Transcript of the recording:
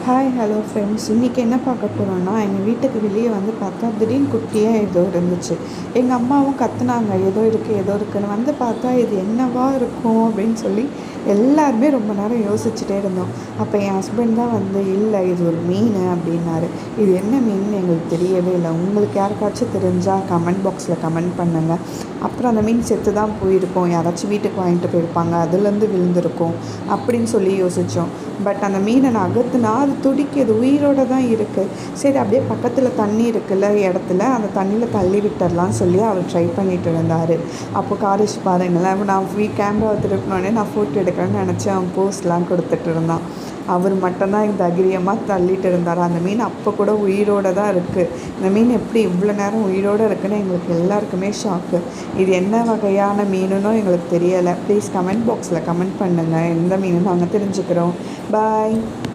Hi hello friends, இன்றைக்கி என்ன பார்க்க போகிறோன்னா, எங்கள் வீட்டுக்கு வெளியே வந்து பார்த்தா திடீர்னு குட்டியாக ஏதோ இருந்துச்சு. எங்கள் அம்மாவும் கத்துனாங்க, ஏதோ இருக்குது ஏதோ இருக்குதுன்னு. வந்து பார்த்தா இது என்னவா இருக்கும் அப்படின்னு சொல்லி எல்லாருமே ரொம்ப நேரம் யோசிச்சுட்டே இருந்தோம். அப்போ என் ஹஸ்பண்ட் தான் வந்து, இல்லை இது ஒரு மீன் அப்படின்னாரு. இது என்ன மீன் எங்களுக்கு தெரியவே இல்லை. உங்களுக்கு யாருக்காச்சும் தெரிஞ்சால் கமெண்ட் பாக்ஸில் கமெண்ட் பண்ணுங்கள். அப்புறம் அந்த மீன் செத்து தான் போயிருக்கோம், யாராச்சும் வீட்டுக்கு வாங்கிட்டு போயிருப்பாங்க, அதுலேருந்து விழுந்திருக்கும் அப்படின்னு சொல்லி யோசித்தோம். பட் அந்த மீனை நான் அகத்துனா அது துடிக்குது, உயிரோடு தான் இருக்குது. சரி, அப்படியே பக்கத்தில் தண்ணி இருக்குல்ல இடத்துல, அந்த தண்ணியில் தள்ளி விட்டுடலான்னு சொல்லி அவர் ட்ரை பண்ணிட்டு இருந்தார். அப்போ காரிஷ் பாருங்களேன், நான் கேமராவை திருப்பினோடனே நான் ஃபோட்டோ எடுக்கிறேன்னு நினச்சி அவன் போஸ்ட்லாம் கொடுத்துட்டு இருந்தான். அவர் மட்டும்தான் தைரியமாக தள்ளிட்டு இருந்தார். அந்த மீன் அப்போ கூட உயிரோடு தான் இருக்குது. இந்த மீன் எப்படி இவ்வளோ நேரம் உயிரோடு இருக்குன்னு எங்களுக்கு எல்லாருக்குமே ஷாக்கு. இது என்ன வகையான மீனுன்னு எங்களுக்கு தெரியலை. ப்ளீஸ் கமெண்ட் பாக்ஸில் கமெண்ட் பண்ணுங்கள், எந்த மீனுன்னு நாங்கள் தெரிஞ்சுக்கிறோம். பாய்.